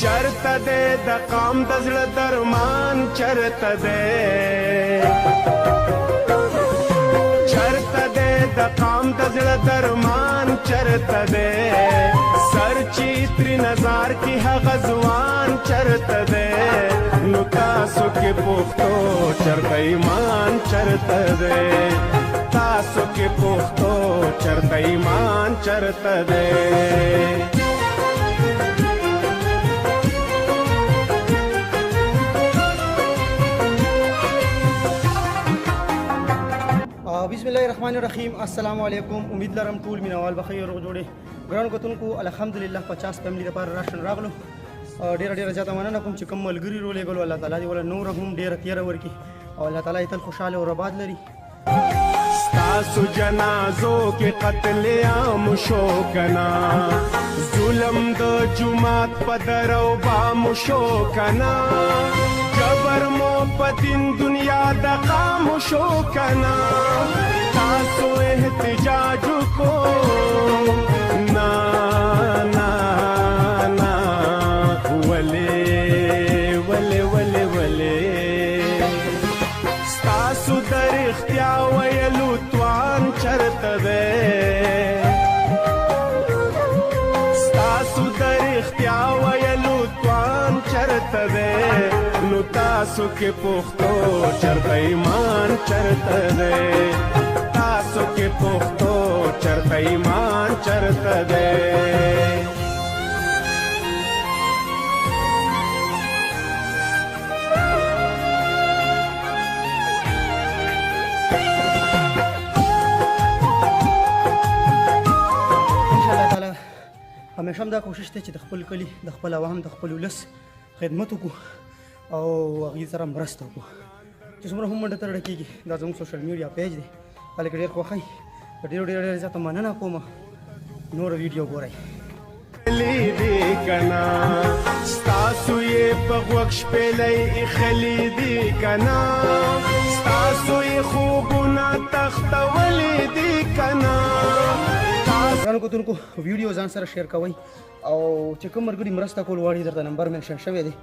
चरता दे द काम दजल दरमान चरता दे चरता दे द काम दजल दरमान चरता दे सर चित्री नजार की हगजवान चरता दे नुतासो के पुख्तो चरता ईमान चरता दे तासो के पुख्तो चरता ईमान चरता दे बिस्मिल्लाहिर्रहमानिर्रहीम अस्सलाम वालेकुम। उम्मीद लरम टूल मिनावाल बखैर जोड़े ग्राउंड कतुनको अल्हम्दुलिल्लाह 50 फैमिली लपार राशन रागलो डेरा डेरा जाता माना कोम चिकम मलगरी रोले गलो अल्लाह ताला दी वाला नूर हम डेरा तियर वर्की और अल्लाह ताला इतल खुशहाल और आबाद लरी स्तासु जनाजो के कत्ल आम शोकना जुलम द जुमात पदरो बाम शोकना जबर मोपतिन दुनिया द काम शोकना तासु एहतिजाज को ना ना ना वले वले वले वले स्तासु दर इख्तिया वयलु त्वान चरत दे स्तासु दर इख्तिया वयलु त्वान चरत दे तासु के पुख्तो चरता ईमान चरता दे तासु के पुख्तो चरता ईमान चरता दे इंशाअल्लाह ताला हमेशा दा कोशिश थे چې خپل کلی د خپل عوام د خپل ولس خدمت وکړو او هغې سره مرسته وکړو چې څومره هم منډه ترړه کېږي دا زموږ سوشل میډیا پیج دی خلک ډېر خوښوي ډېر ډېر زیاته مننه کوم نور ویډیو ګورئ خلیدی کنا ستاسو یې په غوږ شپېلی ایښلي کنا ستاسو یې خوبونه تختولی دي کنا ګرانو کتونکو ویډیو ځان سره شیر کوئ او چې کوم ملګري مرسته کول غواړي درته نمبر منشن شوی دی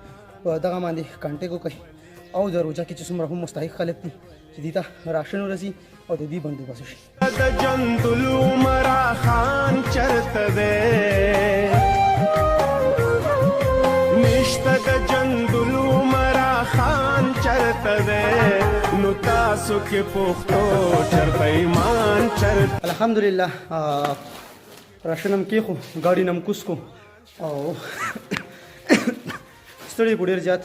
په دغه باندې کانټیکټ وکړئ او د روژه کې چې څومره هم مستحق خلک دي چې دې ته راشن ورسي او د دې بندوبست وشي د جندلعمرا خان چرته دی نشته د جندلعمرا خان چرته دی نو تاسو کې پښتو چرته ایمان چرته الحمدلله راشن هم کېښو ګاډي نه هم کوز کو او ستړي کو ډېر زیات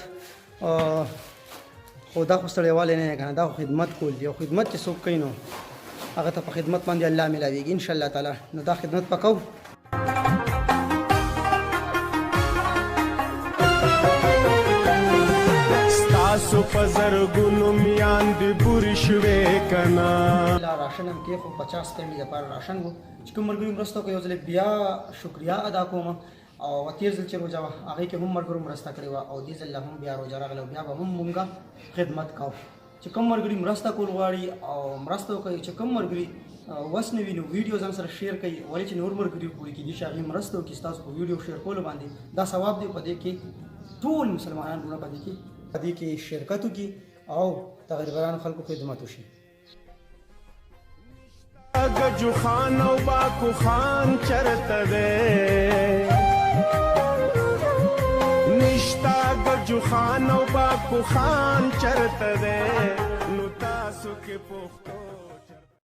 خو دا خو ستړیوالی نه دی که نه دا خو خدمت کول دي او خدمت چې څوک کوي نو هغه ته په خدمت باندې الله میلاویږي انشاءالله تعالی نو دا خدمت به کوو ستاسو په زرګونو میاندې بورې شوې که نه راشن هم کېښو 50 فیملي لپاره راشن و چې کوم ملګري مرسته وکړو یو ځل بیا شکریا ادا کوم او تیر ځل چې روژه وه هغې کې هم ملګرو مرسته کړې وه او دې ځل هم بیا روژه راغله بیا به هم مونږ خدمت کوو چې کوم ملګري مرسته کول غواړي او مرسته وکړي چې کوم ملګري وس نه وي نو ویډیو ځان سره شیر کړئ ولې چې نور ملګري پورې کېږي چې هغې مرسته وکړي ستاسو په ویډیو شیر کولو باندې دا ثواب دی په دې کې ټول مسلمانان ورونه په دې کې شرکت وکړي او د غریبانو خلکو خدمت وشي گجو خان او باکو خان چرته دی نشتا گجو خان او باکو خان چرته دی نو تاسو کې پښتو